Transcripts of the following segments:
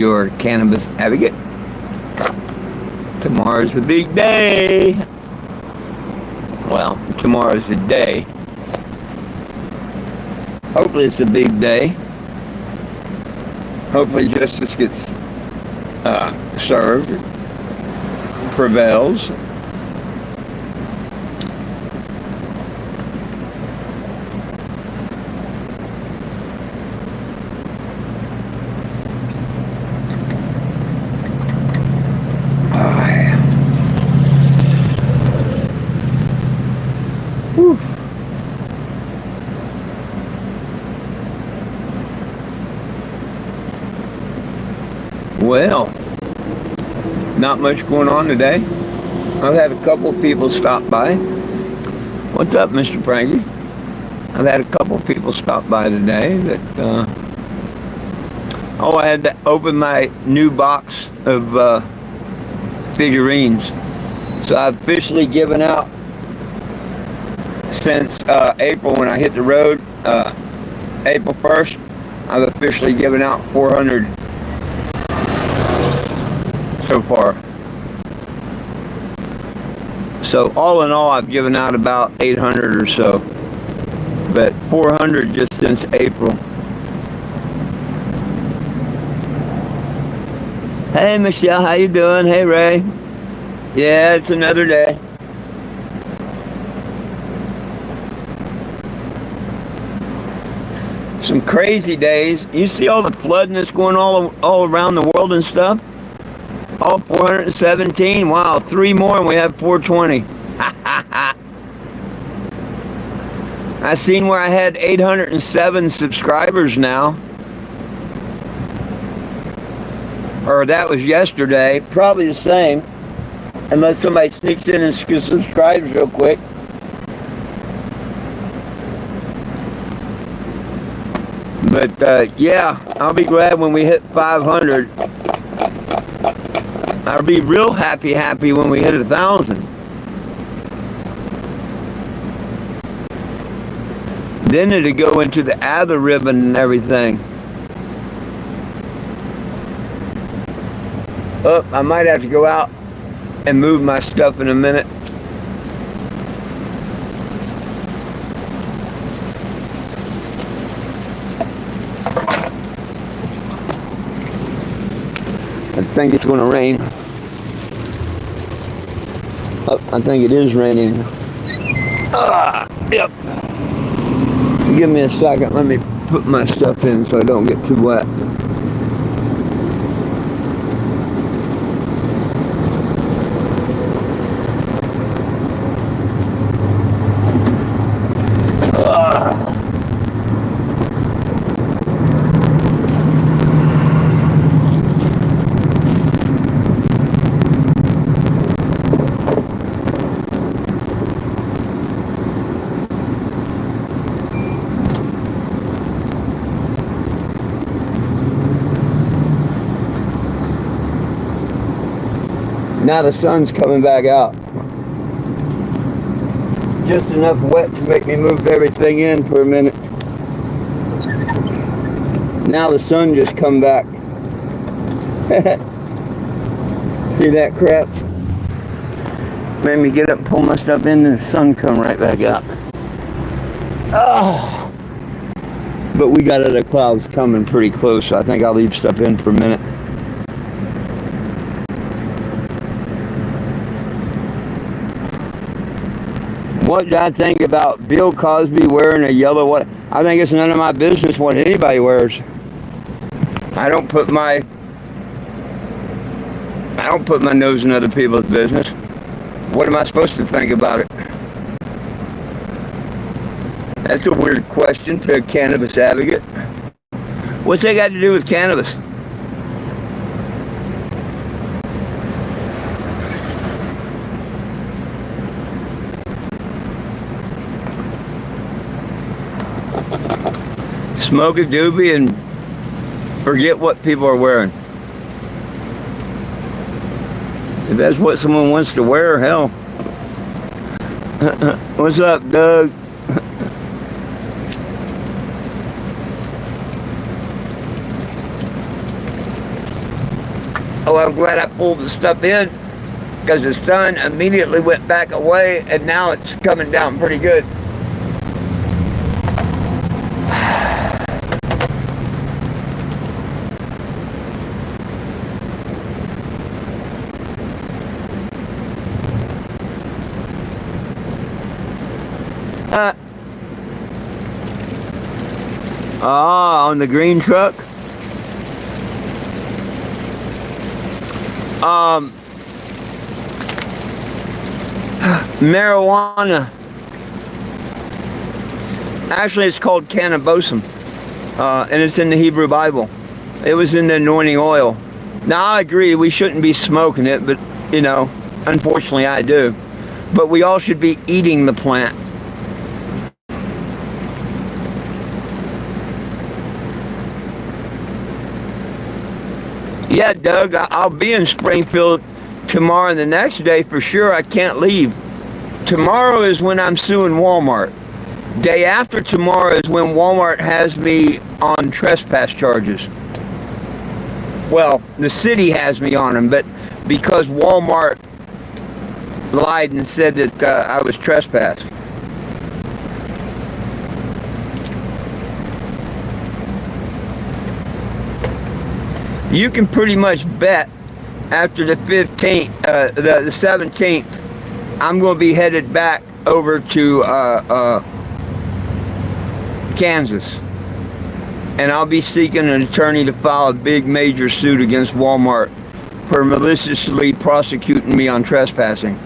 your cannabis advocate. Tomorrow's the big day. Well, tomorrow's the day. Hopefully it's a big day. Hopefully justice gets served, prevails. Whew. Well, not much going on today. I've had a couple of people stop by. What's up, Mr. Frankie? I've had a couple of people stop by today that, I had to open my new box of figurines. So I've officially given out since April when I hit the road, April 1st, I've officially given out 400 so far. So all in all, I've given out about 800 or so, but 400 just since April. Hey Michelle, how you doing? Hey Ray. Yeah, it's another day. Some crazy days. You see all the flooding that's going all around the world and stuff? All 417. Wow, 3 more and we have 420. I seen where I had 807 subscribers now. Or that was yesterday. Probably the same. Unless somebody sneaks in and subscribes real quick. But yeah, I'll be glad when we hit 500. I'll be real happy when we hit 1,000. Then it'll go into the other ribbon and everything. Oh, I might have to go out and move my stuff in a minute. I think it's going to rain. Oh, I think it is raining. Yep. Give me a second. Let me put my stuff in so I don't get too wet. Now the sun's coming back out. Just enough wet to make me move everything in for a minute. Now the sun just come back. See that crap? Made me get up and pull my stuff in and the sun come right back out. Oh. But we got other clouds coming pretty close, so I think I'll leave stuff in for a minute. What do I think about Bill Cosby wearing a yellow what? I think it's none of my business what anybody wears. I don't put my nose in other people's business. What am I supposed to think about it? That's a weird question to a cannabis advocate. What's that got to do with cannabis? Smoke a doobie and forget what people are wearing. If that's what someone wants to wear, hell. What's up, Doug? Oh, I'm glad I pulled the stuff in because the sun immediately went back away and now it's coming down pretty good. On the green truck. Marijuana. Actually, it's called cannabosum, and it's in the Hebrew Bible. It was in the anointing oil. Now, I agree we shouldn't be smoking it, but, you know, unfortunately I do. But we all should be eating the plant. Yeah, Doug, I'll be in Springfield tomorrow and the next day for sure. I can't leave. Tomorrow is when I'm suing Walmart. Day after tomorrow is when Walmart has me on trespass charges. Well, the city has me on them, but because Walmart lied and said that I was trespassed. You can pretty much bet after the 15th, the 17th, I'm going to be headed back over to Kansas. And I'll be seeking an attorney to file a big major suit against Walmart for maliciously prosecuting me on trespassing.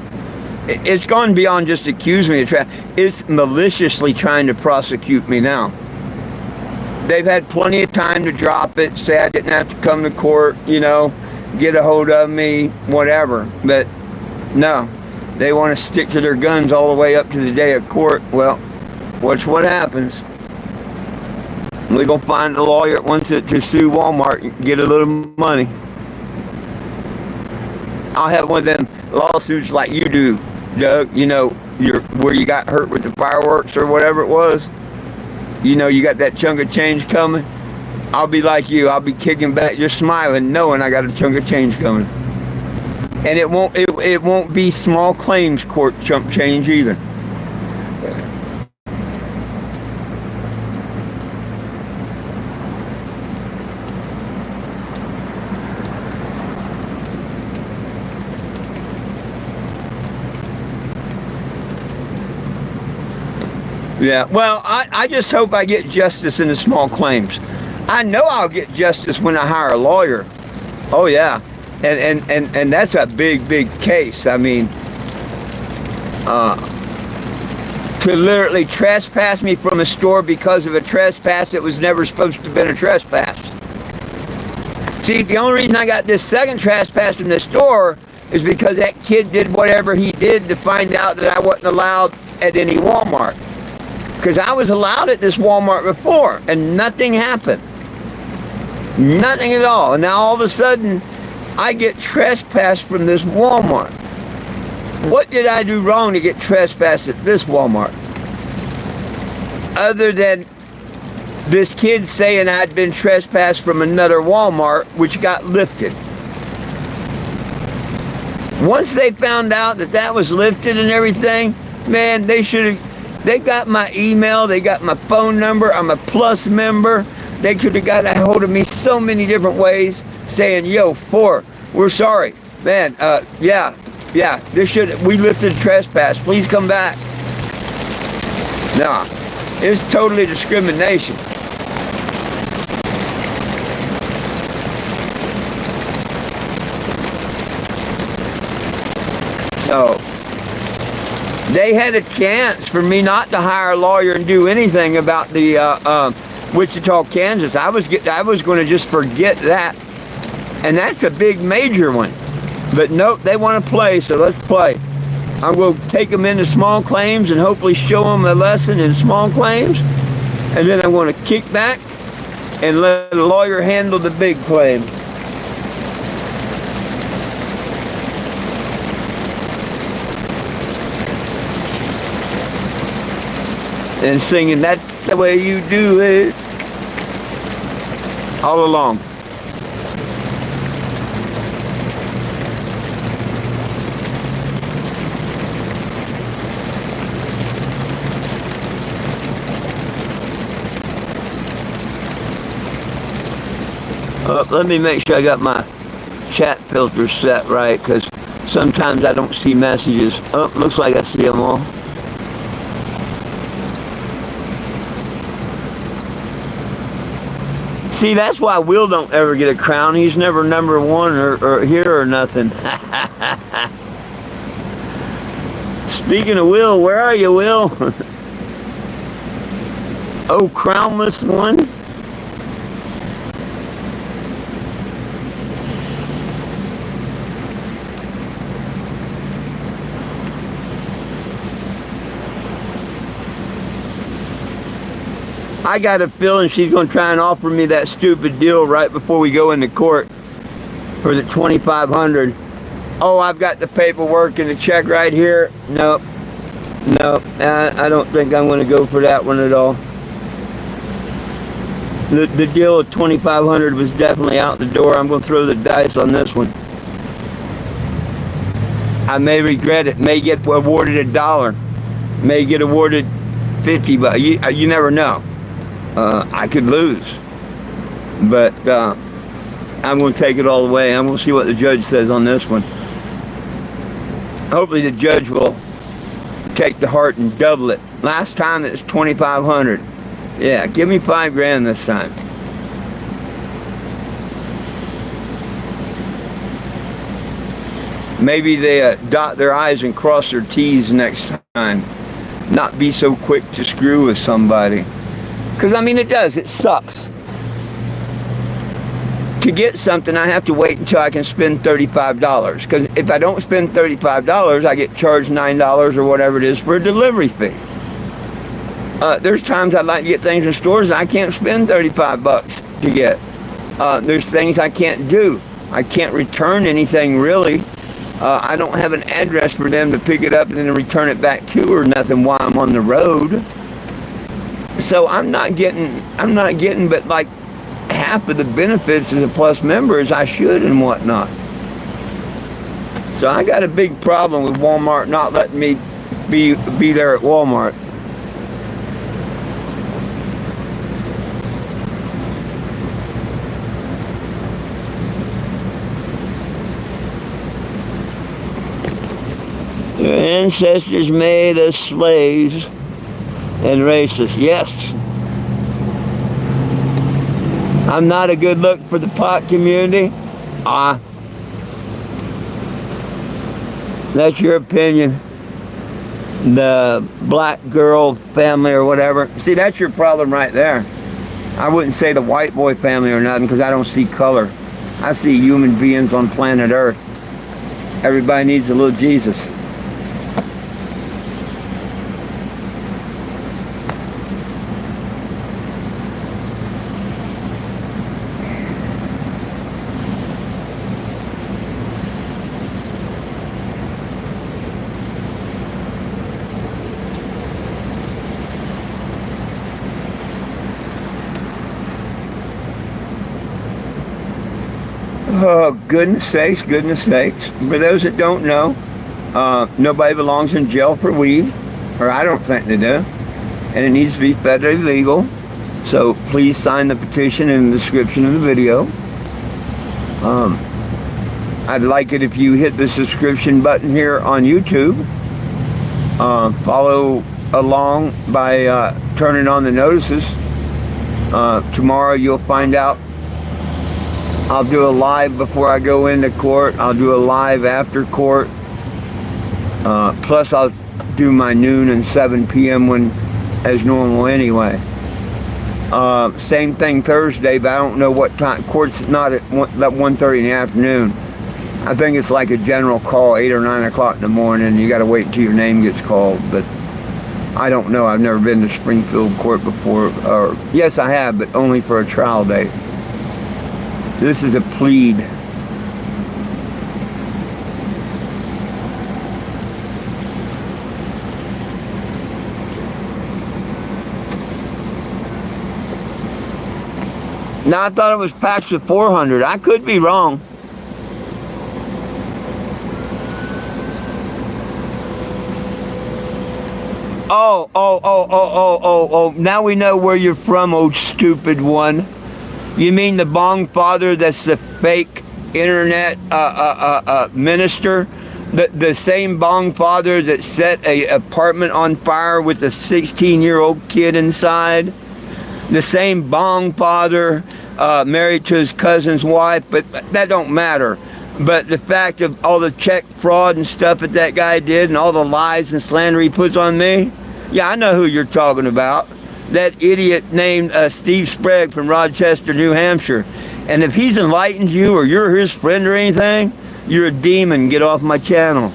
It's gone beyond just accusing me of trespassing. It's maliciously trying to prosecute me now. They've had plenty of time to drop it, say I didn't have to come to court, you know, get a hold of me, whatever. But no, they want to stick to their guns all the way up to the day of court. Well, watch what happens. We're going to find a lawyer that wants to sue Walmart and get a little money. I'll have one of them lawsuits like you do, Doug, you know, where you got hurt with the fireworks or whatever it was. You know, you got that chunk of change coming. I'll be like you. I'll be kicking back, just smiling, knowing I got a chunk of change coming. And it won't be small claims court chump change either. Yeah, well, I just hope I get justice in the small claims. I know I'll get justice when I hire a lawyer. Oh, yeah. And that's a big, big case. I mean, to literally trespass me from a store because of a trespass that was never supposed to have been a trespass. See, the only reason I got this second trespass from the store is because that kid did whatever he did to find out that I wasn't allowed at any Walmart. Because I was allowed at this Walmart before, and nothing happened. Nothing at all. And now all of a sudden, I get trespassed from this Walmart. What did I do wrong to get trespassed at this Walmart? Other than this kid saying I'd been trespassed from another Walmart, which got lifted. Once they found out that that was lifted and everything, man, they should have... They got my email, they got my phone number, I'm a Plus member. They could have got a hold of me so many different ways saying, yo, we're sorry. Man, yeah, we lifted trespass, please come back. Nah, it's totally discrimination. So, they had a chance for me not to hire a lawyer and do anything about the Wichita, Kansas. I was going to just forget that, and that's a big major one. But nope, they want to play, so let's play. I'm going to take them into small claims and hopefully show them a lesson in small claims, and then I'm going to kick back and let the lawyer handle the big claim. And singing, that's the way you do it, all along. Let me make sure I got my chat filter set right, because sometimes I don't see messages. Oh, looks like I see them all. See, that's why Will don't ever get a crown. He's never number one or here or nothing. Speaking of Will, where are you, Will? Oh, crownless one? I got a feeling she's going to try and offer me that stupid deal right before we go into court for the $2,500. Oh, I've got the paperwork and the check right here. Nope. I don't think I'm going to go for that one at all. The deal of $2,500 was definitely out the door. I'm going to throw the dice on this one. I may regret it. May get awarded $1. May get awarded 50 bucks. You never know. I could lose, but I'm going to take it all the way. I'm going to see what the judge says on this one. Hopefully the judge will take the heart and double it. Last time it was $2,500. Yeah, give me $5,000 this time. Maybe they dot their I's and cross their T's next time. Not be so quick to screw with somebody. Because, I mean, it does. It sucks. To get something, I have to wait until I can spend $35. Because if I don't spend $35, I get charged $9 or whatever it is for a delivery fee. There's times I'd like to get things in stores and I can't spend 35 bucks to get. There's things I can't do. I can't return anything, really. I don't have an address for them to pick it up and then return it back to or nothing while I'm on the road. So I'm not getting but like half of the benefits as a Plus member as I should and whatnot. So I got a big problem with Walmart not letting me be there at Walmart. Your ancestors made us slaves and racist. Yes. I'm not a good look for the pot community. That's your opinion. The black girl family or whatever. See, that's your problem right there. I wouldn't say the white boy family or nothing because I don't see color. I see human beings on planet Earth. Everybody needs a little Jesus. Oh, goodness sakes. For those that don't know, nobody belongs in jail for weed, or I don't think they do, and it needs to be federally legal. So please sign the petition in the description of the video. I'd like it if you hit the subscription button here on YouTube. Follow along by turning on the notices. Tomorrow you'll find out. I'll do a live before I go into court. I'll do a live after court. Plus I'll do my noon and 7 p.m. one as normal anyway. Same thing Thursday, but I don't know what time. Court's not at 1:30 in the afternoon. I think it's like a general call, 8 or 9 o'clock in the morning. You got to wait until your name gets called. But I don't know. I've never been to Springfield court before. Or yes, I have, but only for a trial date. This is a plead. Now I thought it was packs of 400. I could be wrong. Oh. Now we know where you're from, old stupid one. You mean the Bong father that's the fake internet minister? The same Bong father that set a apartment on fire with a 16-year-old kid inside? The same Bong father married to his cousin's wife, but that don't matter. But the fact of all the check fraud and stuff that guy did and all the lies and slander he puts on me, yeah, I know who you're talking about. That idiot named Steve Sprague from Rochester, New Hampshire. And if he's enlightened you or you're his friend or anything, you're a demon. Get off my channel.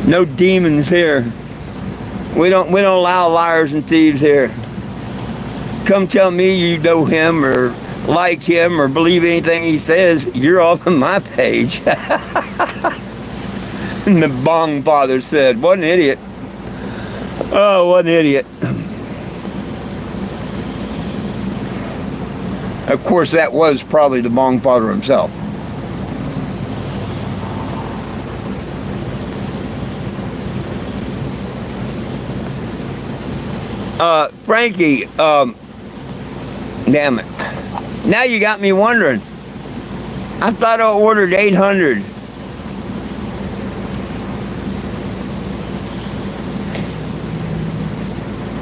No demons here. We don't allow liars and thieves here. Come tell me you know him or like him or believe anything he says, you're off of my page. And the Bong father said, what an idiot. Oh, what an idiot. Of course, that was probably the Bong father himself. Frankie, damn it. Now you got me wondering. I thought I ordered 800.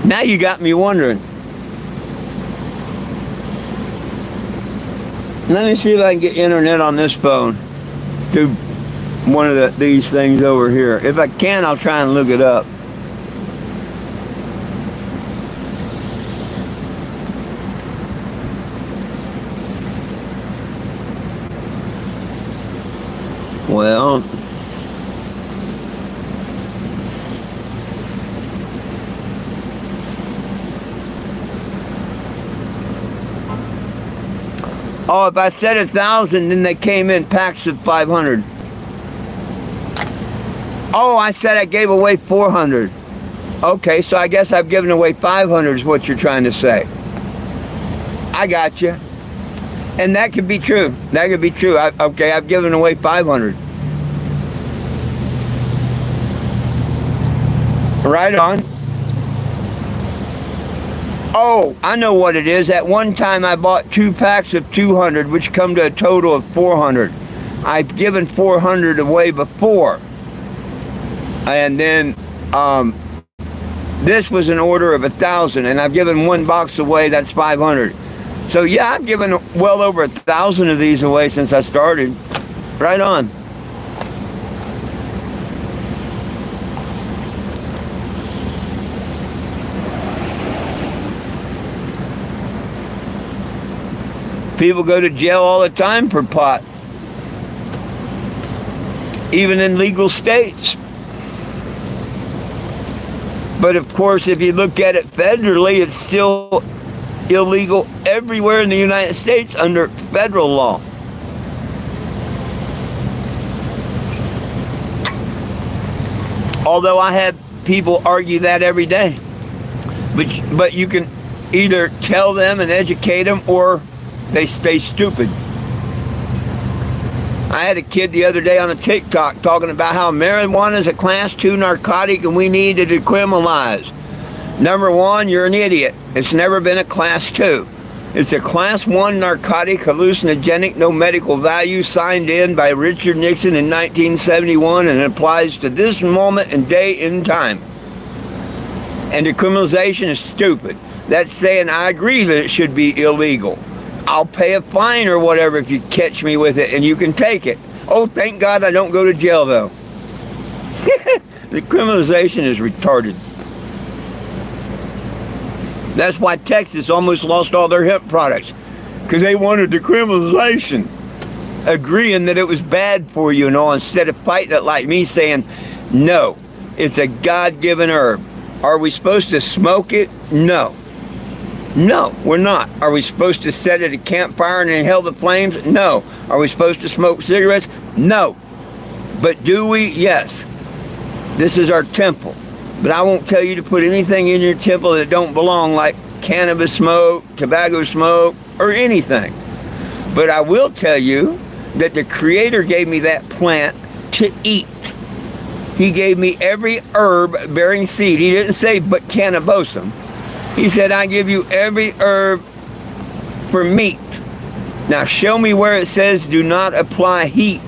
Now you got me wondering. Let me see if I can get internet on this phone through one of these things over here. If I can, I'll try and look it up. Well, oh, if I said 1,000, then they came in packs of 500. Oh, I said I gave away 400. Okay, so I guess I've given away 500 is what you're trying to say. I got you. And that could be true. That could be true. Okay, I've given away 500. Right on. Oh, I know what it is. At one time I bought 2 packs of 200, which come to a total of 400. I've given 400 away before. And then this was an order of 1,000, and I've given 1 box away. That's 500. So yeah, I've given well over 1,000 of these away since I started. Right on. People go to jail all the time for pot, even in legal states. But of course, if you look at it federally, it's still illegal everywhere in the United States under federal law. Although I have people argue that every day. But you can either tell them and educate them, or they stay stupid. I had a kid the other day on a TikTok talking about how marijuana is a class 2 narcotic and we need to decriminalize. Number one, you're an idiot. It's never been a class 2. It's a class 1 narcotic, hallucinogenic, no medical value, signed in by Richard Nixon in 1971, and it applies to this moment and day in time. And decriminalization is stupid. That's saying I agree that it should be illegal. I'll pay a fine or whatever if you catch me with it, and you can take it. Oh, thank God I don't go to jail, though. The criminalization is retarded. That's why Texas almost lost all their hemp products, because they wanted decriminalization, agreeing that it was bad for you and all, instead of fighting it like me saying, no, it's a God-given herb. Are we supposed to smoke it? No. No, we're not. Are we supposed to set at a campfire and inhale the flames? No. Are we supposed to smoke cigarettes? No. But do we? Yes. This is our temple. But I won't tell you to put anything in your temple that don't belong, like cannabis smoke, tobacco smoke, or anything. But I will tell you that the Creator gave me that plant to eat. He gave me every herb bearing seed. He didn't say but cannabosum. He said, I give you every herb for meat. Now show me where it says do not apply heat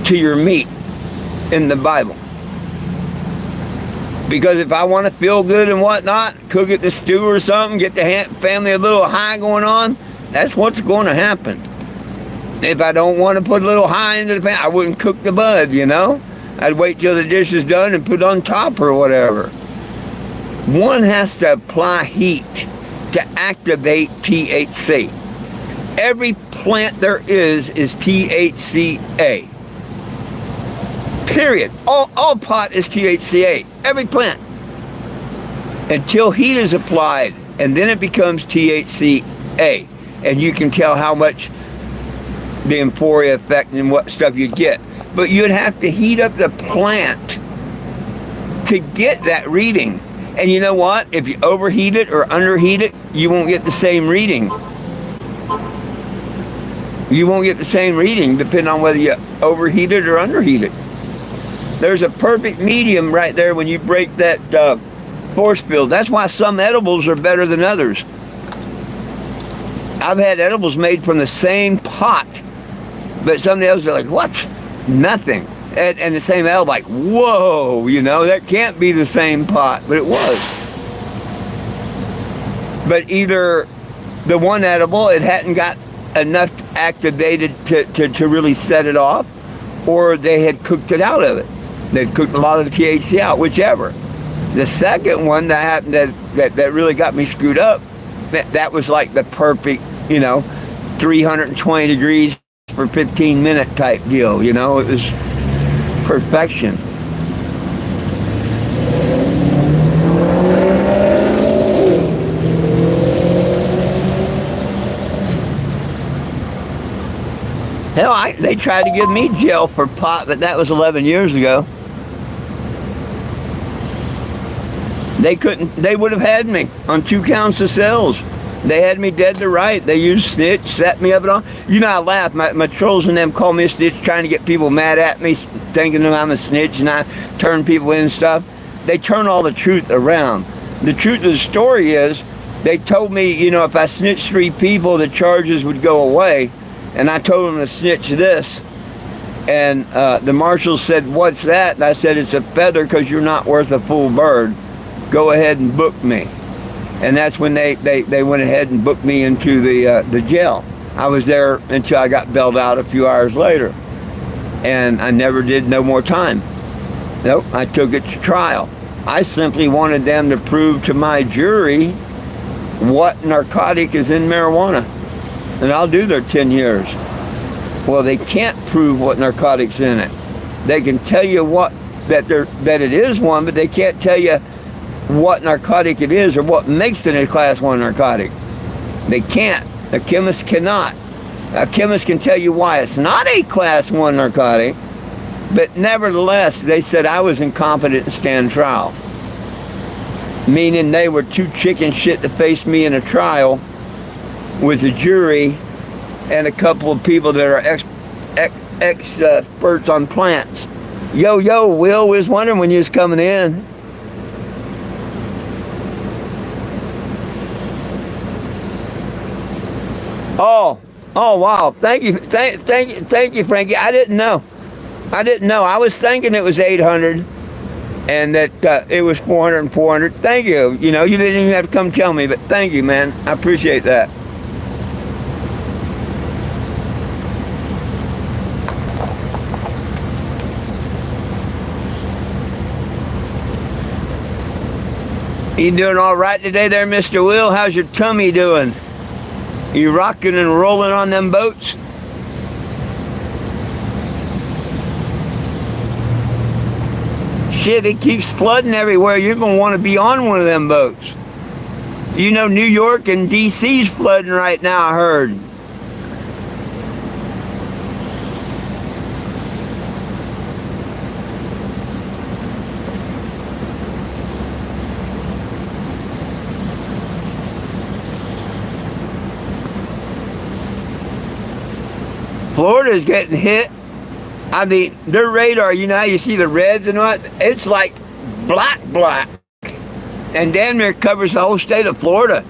to your meat in the Bible. Because if I want to feel good and whatnot, cook it to stew or something, get the family a little high going on, that's what's going to happen. If I don't want to put a little high into the pan, I wouldn't cook the bud, you know? I'd wait till the dish is done and put it on top or whatever. One has to apply heat to activate THC. Every plant there is THCA. Period. All pot is THCA. Every plant. Until heat is applied, and then it becomes THCA. And you can tell how much the euphoria effect and what stuff you'd get. But you'd have to heat up the plant to get that reading. And you know what? If you overheat it or underheat it, you won't get the same reading. You won't get the same reading depending on whether you overheat it or underheat it. There's a perfect medium right there when you break that force field. That's why some edibles are better than others. I've had edibles made from the same pot, but some of the others are like, what? Nothing. And the same edible, like, whoa, you know, that can't be the same pot, but it was. But either the one edible, it hadn't got enough activated to really set it off, or they had cooked it out of it. They'd cooked a lot of the THC out, whichever. The second one that happened that really got me screwed up, that was like the perfect, you know, 320 degrees for 15-minute type deal, you know. It was perfection. Hell, they tried to give me jail for pot, but that was 11 years ago. They couldn't, they would have had me on 2 counts of sales. They had me dead to right. They used snitch, set me up and all. You know, I laugh. My trolls and them call me a snitch, trying to get people mad at me, thinking that I'm a snitch and I turn people in and stuff. They turn all the truth around. The truth of the story is, they told me, you know, if I snitched 3 people, the charges would go away. And I told them to snitch this. And the marshal said, what's that? And I said, it's a feather because you're not worth a full bird. Go ahead and book me. And that's when they went ahead and booked me into the jail. I was there until I got bailed out a few hours later. And I never did no more time. Nope, I took it to trial. I simply wanted them to prove to my jury what narcotic is in marijuana. And I'll do their 10 years. Well, they can't prove what narcotic's in it. They can tell you that it is one, but they can't tell you what narcotic it is or what makes it a class 1 narcotic. They can't. A chemist cannot. A chemist can tell you why it's not a class 1 narcotic, but nevertheless, they said I was incompetent to stand trial. Meaning they were too chicken shit to face me in a trial with a jury and a couple of people that are experts on plants. Yo, Will was wondering when you was coming in. Oh, wow. Thank you, Frankie. I didn't know. I was thinking it was 800 and that it was 400 and 400. Thank you. You know, you didn't even have to come tell me, but thank you, man. I appreciate that. You doing all right today there, Mr. Will? How's your tummy doing? You rocking and rolling on them boats? Shit, it keeps flooding everywhere. You're going to want to be on one of them boats. You know, New York and D.C.'s flooding right now, I heard. Florida's getting hit. I mean, their radar, you know how you see the reds and what? It's like black. and damn near covers the whole state of Florida.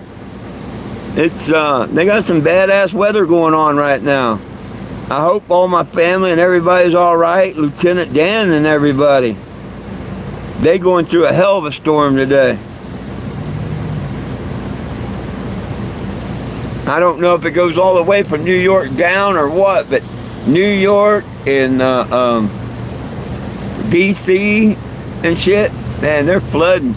It's they got some badass weather going on right now. I hope all my family and everybody's all right. Lieutenant Dan and everybody. They going through a hell of a storm today. I don't know if it goes all the way from New York down or what, but New York and DC and shit, man, they're flooding.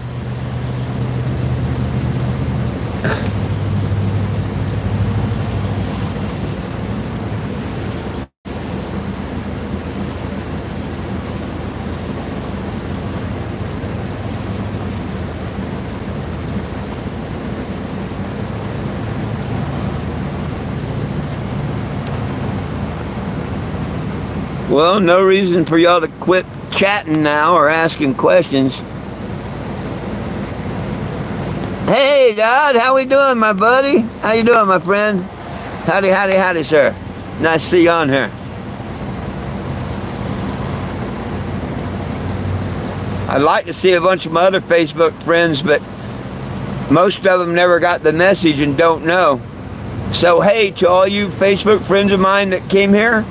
Well, no reason for y'all to quit chatting now or asking questions. Hey, Dodd, how we doing, my buddy? How you doing, my friend? Howdy, howdy, howdy, sir. Nice to see you on here. I'd like to see a bunch of my other Facebook friends, but most of them never got the message and don't know. So, hey, to all you Facebook friends of mine that came here,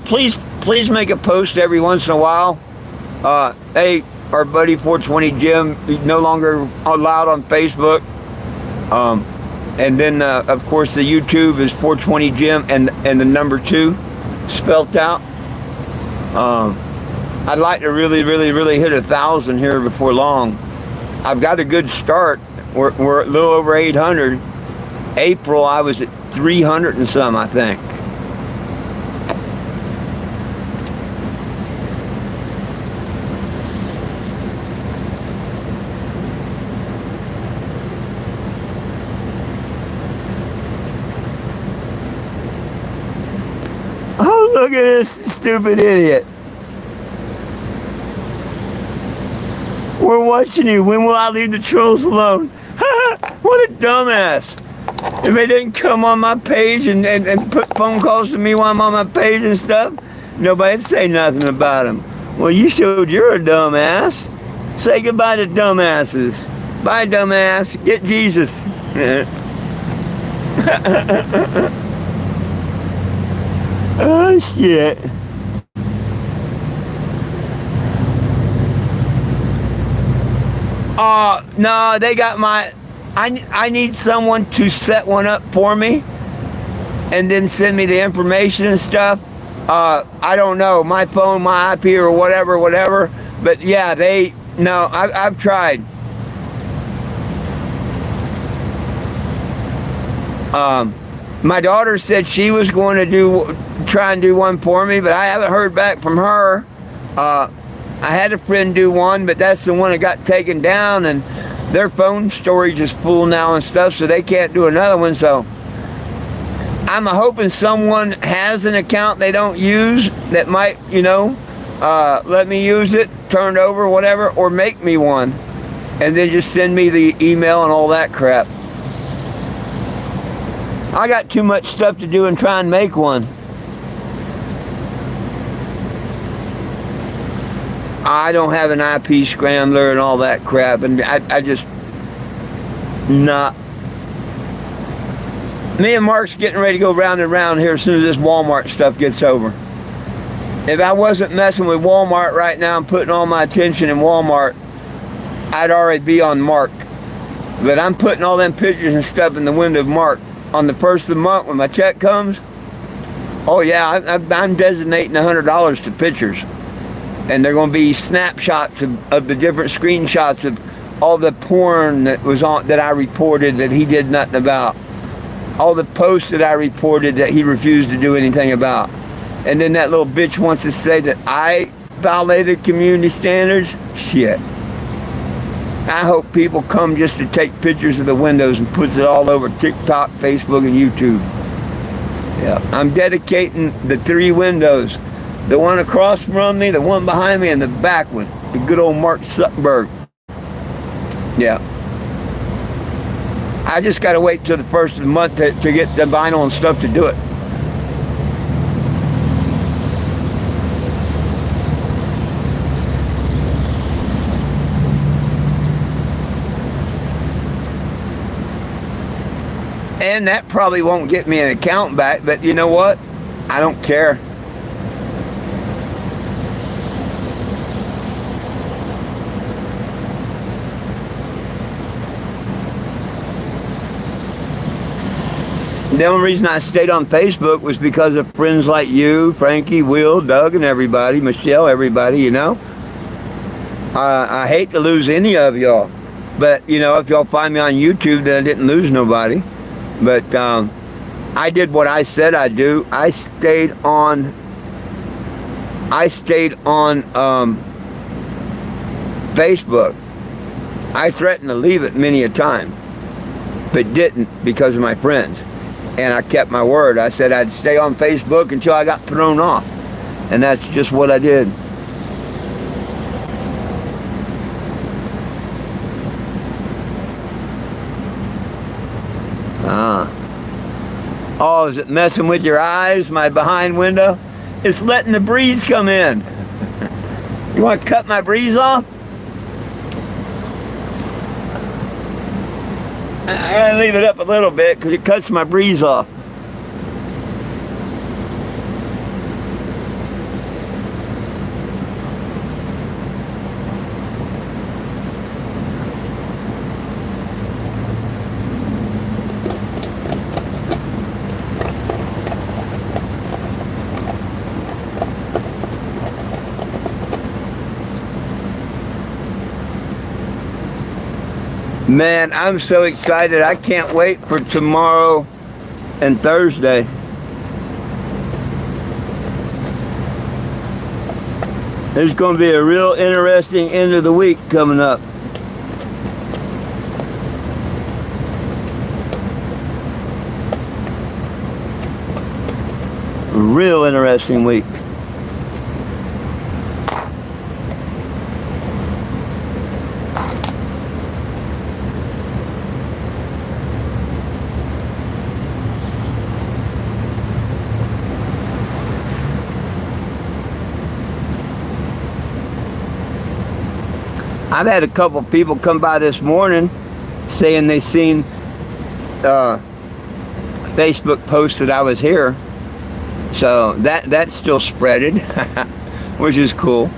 please make a post every once in a while. Hey, our buddy 420 Jim, he's no longer allowed on Facebook. And then, of course, the YouTube is 420 Jim and the number 2 spelt out. I'd like to really hit 1,000 here before long. I've got a good start. We're a little over 800. April, I was at 300 and some, I think. Oh, look at this stupid idiot. We're watching you. When will I leave the trolls alone? What a dumbass. If they didn't come on my page and put phone calls to me while I'm on my page and stuff, nobody'd say nothing about them. Well, you showed you're a dumbass. Say goodbye to dumbasses. Bye, dumbass. Get Jesus. Oh, shit. No, they got my... I need someone to set one up for me and then send me the information and stuff. I don't know, my phone, my IP or whatever. But yeah, I've tried. My daughter said she was going to try and do one for me, but I haven't heard back from her. I had a friend do one, but that's the one that got taken down, and their phone storage is full now and stuff, so they can't do another one. So I'm hoping someone has an account they don't use that might, let me use it, turn it over, whatever, or make me one, and then just send me the email and all that crap. I got too much stuff to do and try and make one. I don't have an IP scrambler and all that crap, and I just not. Me and Mark's getting ready to go round and round here as soon as this Walmart stuff gets over. If I wasn't messing with Walmart right now and putting all my attention in Walmart, I'd already be on Mark. But I'm putting all them pictures and stuff in the window of Mark. On the first of the month when my check comes, oh yeah, I'm designating $100 to pictures. And they're going to be snapshots of the different screenshots of all the porn that was on that I reported that he did nothing about. All the posts that I reported that he refused to do anything about. And then that little bitch wants to say that I violated community standards. Shit. I hope people come just to take pictures of the windows and puts it all over TikTok, Facebook, and YouTube. Yeah, I'm dedicating the 3 windows. The one across from me, the one behind me, and the back one. The good old Mark Zuckerberg. Yeah. I just got to wait till the first of the month to get the vinyl and stuff to do it. And that probably won't get me an account back, but you know what? I don't care. The only reason I stayed on Facebook was because of friends like you, Frankie, Will, Doug, and everybody, Michelle, everybody, you know. I hate to lose any of y'all. But, you know, if y'all find me on YouTube, then I didn't lose nobody. But I did what I said I'd do. I stayed on Facebook. I threatened to leave it many a time, but didn't because of my friends. And I kept my word. I said I'd stay on Facebook until I got thrown off. And that's just what I did. Oh, is it messing with your eyes, my behind window? It's letting the breeze come in. You want to cut my breeze off? I gotta leave it up a little bit because it cuts my breeze off. Man, I'm so excited. I can't wait for tomorrow and Thursday. There's going to be a real interesting end of the week coming up. A real interesting week. I've had a couple people come by this morning saying they seen Facebook post that I was here. So that's still spreaded, which is cool.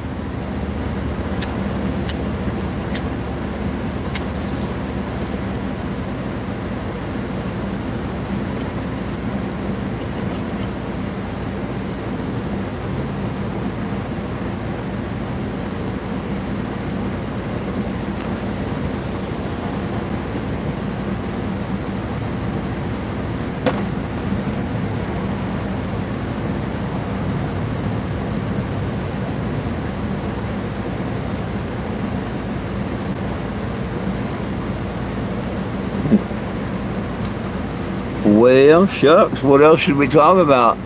Well, shucks, what else should we talk about?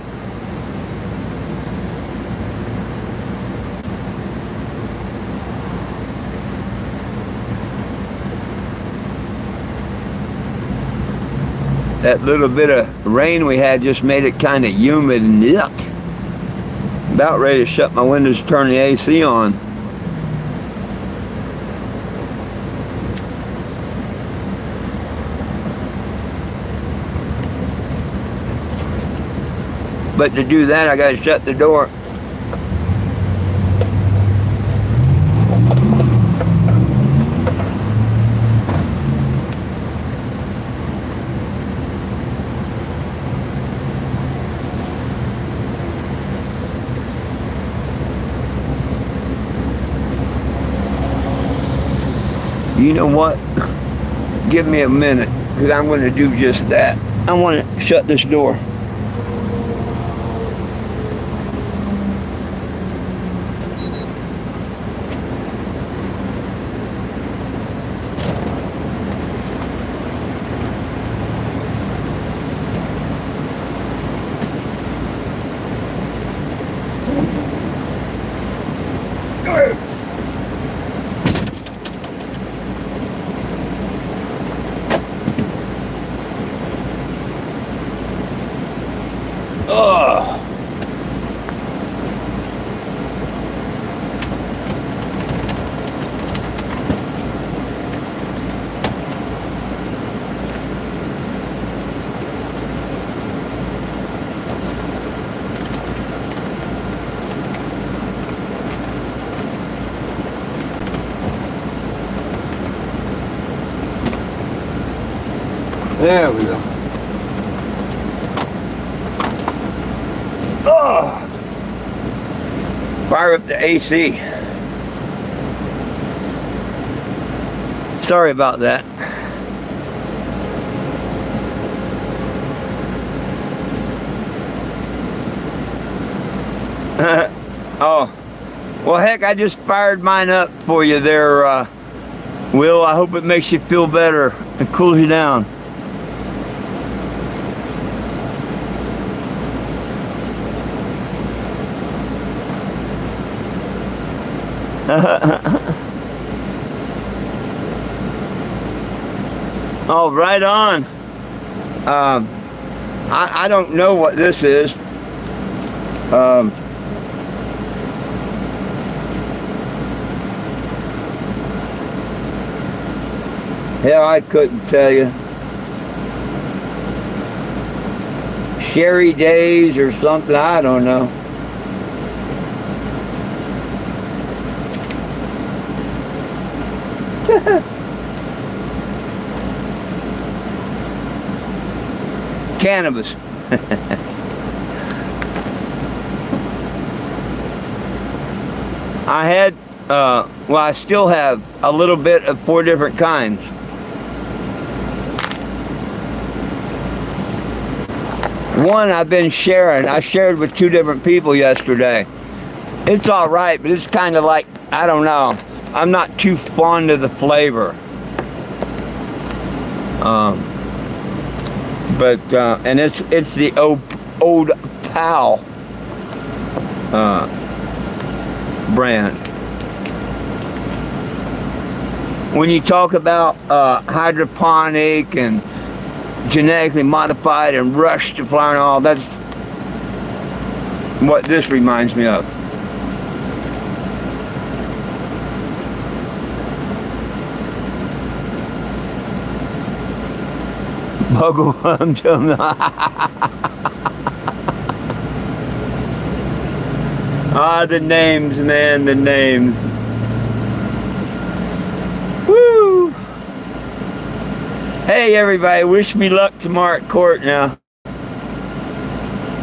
That little bit of rain we had just made it kind of humid and yuck. About ready to shut my windows and turn the AC on. But to do that, I got to shut the door. You know what? Give me a minute, because I'm going to do just that. I want to shut this door. There we go. Oh! Fire up the AC. Sorry about that. Oh, well, heck, I just fired mine up for you there, Will. I hope it makes you feel better and cools you down. Oh, right on. I don't know what this is. Hell, I couldn't tell you. Sherry Days or something, I don't know. Cannabis. I had, well, I still have a little bit of 4 different kinds. One I've been sharing. I shared with 2 different people yesterday. It's all right, but it's kind of like, I don't know. I'm not too fond of the flavor. And it's the Old Pal brand. When you talk about hydroponic and genetically modified and rushed to flower and all, that's what this reminds me of. Bugleworm jump. Ah, the names, man, the names. Woo! Hey, everybody, wish me luck tomorrow at court now.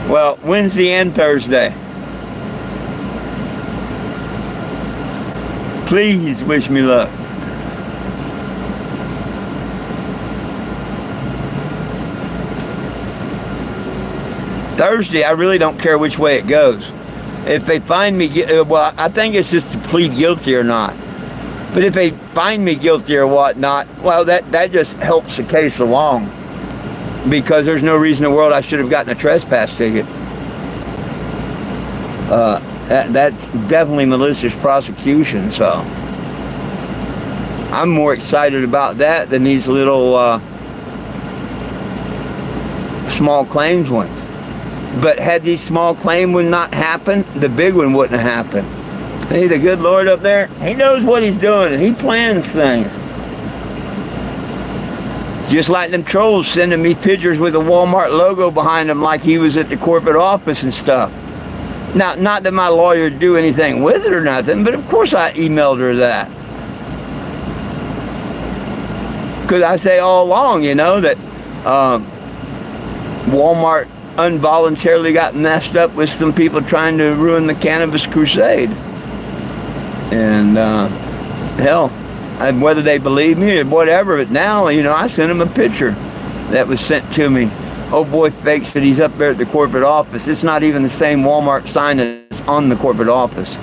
Well, Wednesday and Thursday. Please wish me luck. Thursday, I really don't care which way it goes. If they find me, well, I think it's just to plead guilty or not. But if they find me guilty or whatnot, well, that just helps the case along. Because there's no reason in the world I should have gotten a trespass ticket. That's definitely malicious prosecution, so. I'm more excited about that than these little small claims ones. But had these small claim one not happened, the big one wouldn't have happened. Hey, the good Lord up there, he knows what he's doing and he plans things. Just like them trolls sending me pictures with a Walmart logo behind them like he was at the corporate office and stuff. Now, not that my lawyer would do anything with it or nothing, but of course I emailed her that. Because I say all along, you know, that Walmart involuntarily got messed up with some people trying to ruin the cannabis crusade. And hell, whether they believe me or whatever, but now, you know, I sent them a picture that was sent to me. Oh boy fakes that he's up there at the corporate office. It's not even the same Walmart sign that's on the corporate office.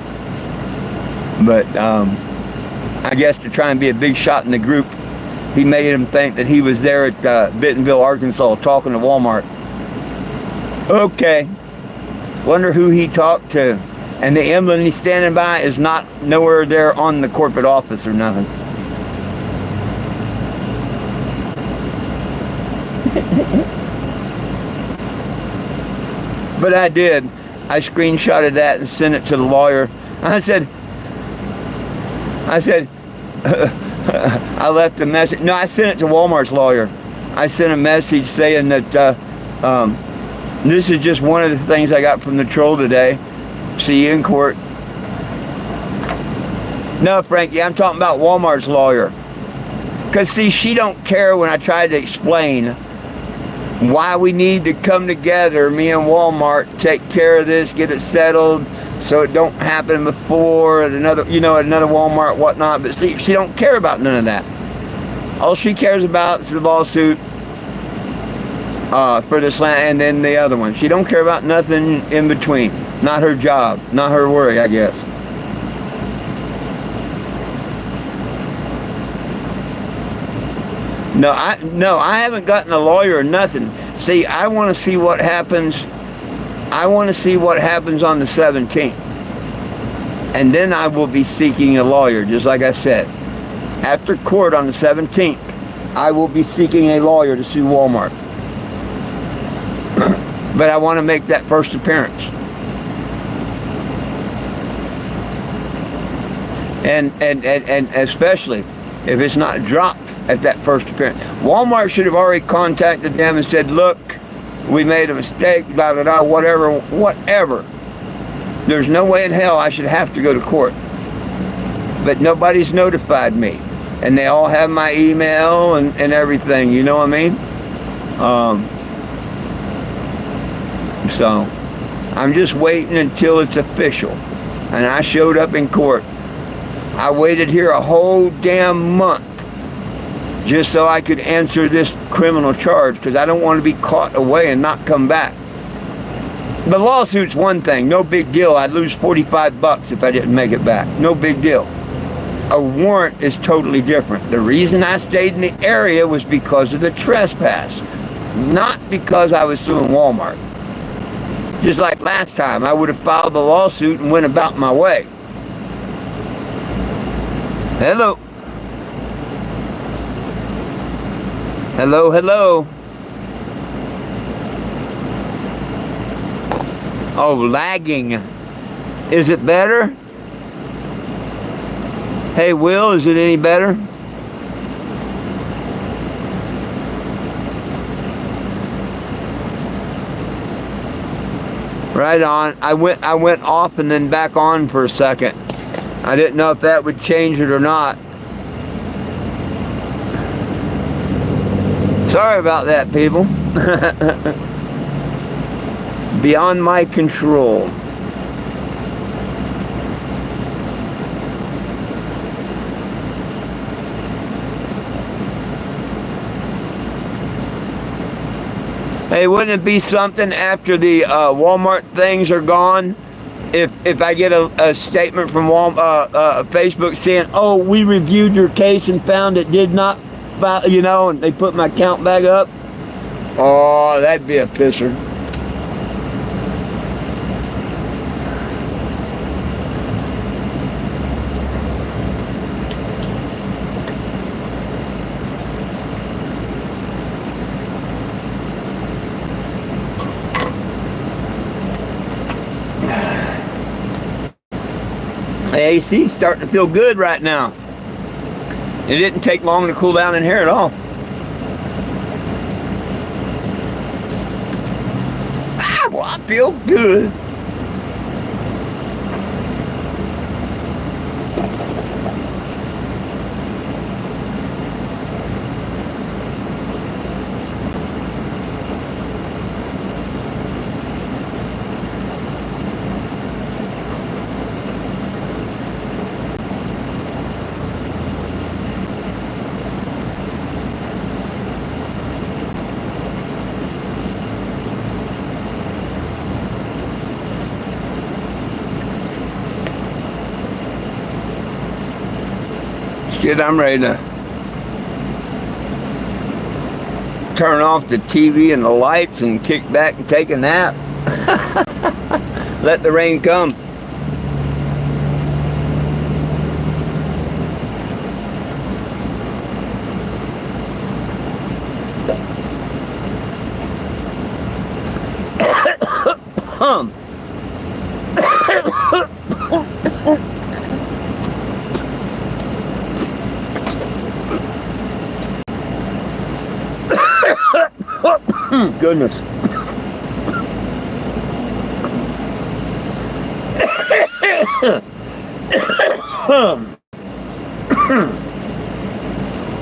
But I guess to try and be a big shot in the group, he made him think that he was there at Bentonville, Arkansas, talking to Walmart. Okay, wonder who he talked to. And the emblem he's standing by is not nowhere there on the corporate office or nothing. But I did. I screenshotted that and sent it to the lawyer. I said, I left a message. No, I sent it to Walmart's lawyer. I sent a message saying that this is just one of the things I got from the troll today. See you in court. No, Frankie, I'm talking about Walmart's lawyer. Because, see, she don't care when I try to explain why we need to come together, me and Walmart, take care of this, get it settled, so it don't happen before another, another Walmart, whatnot. But see, she don't care about none of that. All she cares about is the lawsuit for this land, and then the other one. She don't care about nothing in between. Not her job, not her worry, I guess. No, I haven't gotten a lawyer or nothing. See, I want to see what happens. I want to see what happens on the 17th. And then I will be seeking a lawyer, just like I said. After court on the 17th, I will be seeking a lawyer to sue Walmart. But I want to make that first appearance. And especially if it's not dropped at that first appearance. Walmart should have already contacted them and said, look, we made a mistake, blah, blah, blah, whatever. There's no way in hell I should have to go to court. But nobody's notified me. And they all have my email and everything, you know what I mean? So, I'm just waiting until it's official. And I showed up in court. I waited here a whole damn month just so I could answer this criminal charge, because I don't want to be caught away and not come back. The lawsuit's one thing, no big deal. I'd lose $45 if I didn't make it back. No big deal. A warrant is totally different. The reason I stayed in the area was because of the trespass, not because I was suing Walmart. Just like last time, I would have filed the lawsuit and went about my way. Hello. Hello, hello. Oh, lagging. Is it better? Hey, Will, is it any better? Right on. I went off and then back on for a second. I didn't know if that would change it or not. Sorry about that, people. Beyond my control. Hey, wouldn't it be something after the Walmart things are gone, if I get a statement from Facebook saying, oh, we reviewed your case and found it did not, and they put my account back up? Oh, that'd be a pisser. The AC's starting to feel good right now. It didn't take long to cool down in here at all. Well, I feel good. Shit, I'm ready to turn off the TV and the lights and kick back and take a nap. Let the rain come. Goodness.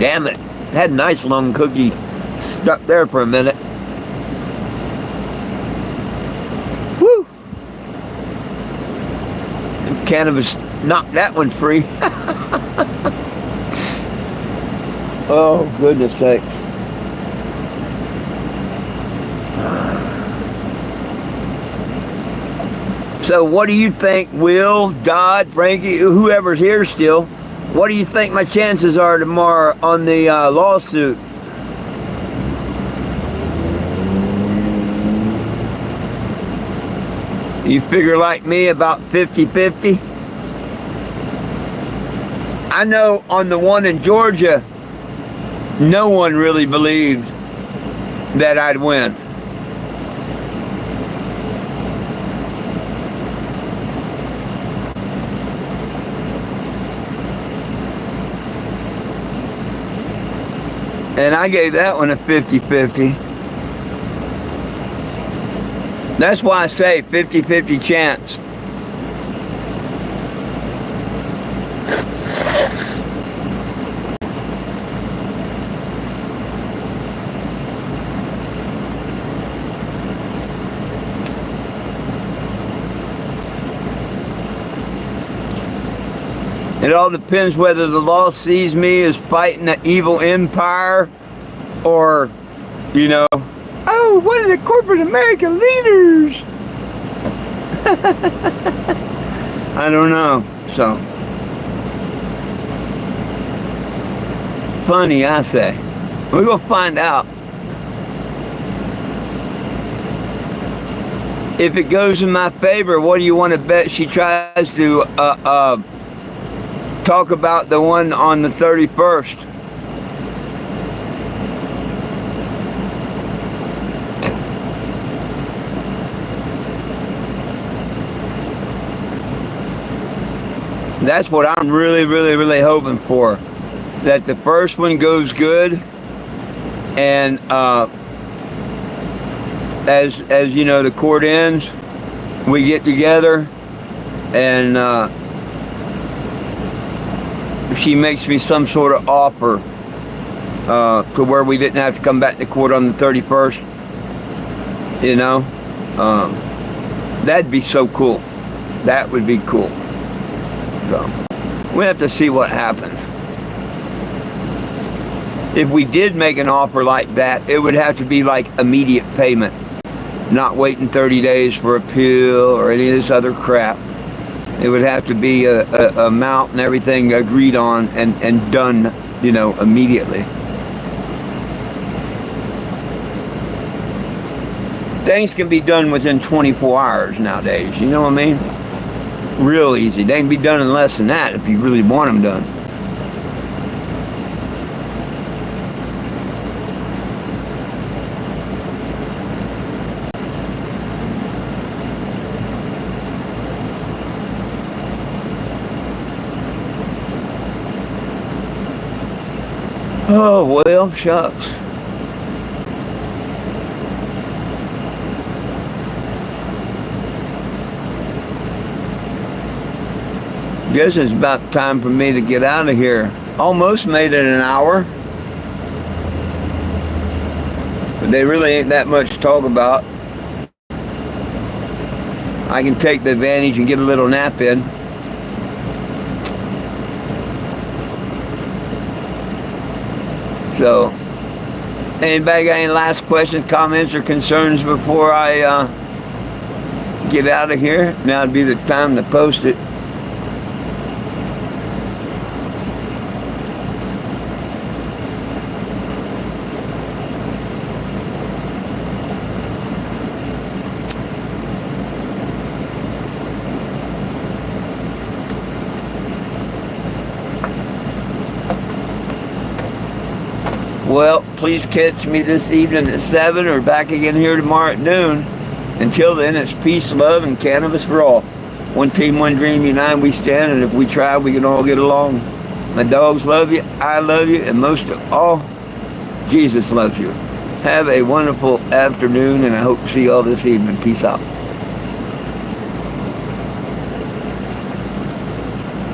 Damn it. Had a nice long cookie stuck there for a minute. Woo! And cannabis knocked that one free. Oh, goodness sakes. So what do you think, Will, Dodd, Frankie, whoever's here still, what do you think my chances are tomorrow on the lawsuit? You figure like me about 50-50? I know on the one in Georgia, no one really believed that I'd win. And I gave that one a 50-50. That's why I say 50-50 chance. It all depends whether the law sees me as fighting the evil empire or, you know, oh, what are the corporate American leaders? I don't know. So, funny, I say. We're going to find out. If it goes in my favor, what do you want to bet she tries to talk about the one on the 31st? That's what I'm really hoping for. That the first one goes good, and as you know, the court ends, we get together, and she makes me some sort of offer to where we didn't have to come back to court on the 31st. You know, that'd be so cool. That would be cool. So we have to see what happens. If we did make an offer like that, it would have to be like immediate payment, not waiting 30 days for appeal or any of this other crap. It would have to be a amount and everything agreed on and done, you know, immediately. Things can be done within 24 hours nowadays, you know what I mean? Real easy. They can be done in less than that if you really want them done. Oh, well, shucks. Guess it's about time for me to get out of here. Almost made it an hour. But they really ain't that much to talk about. I can take the advantage and get a little nap in. So, anybody got any last questions, comments, or concerns before I get out of here? Now would be the time to post it. Well, please catch me this evening at 7 or back again here tomorrow at noon. Until then, it's peace, love, and cannabis for all. One team, one dream, united we stand, and if we try, we can all get along. My dogs love you, I love you, and most of all, Jesus loves you. Have a wonderful afternoon, and I hope to see you all this evening. Peace out.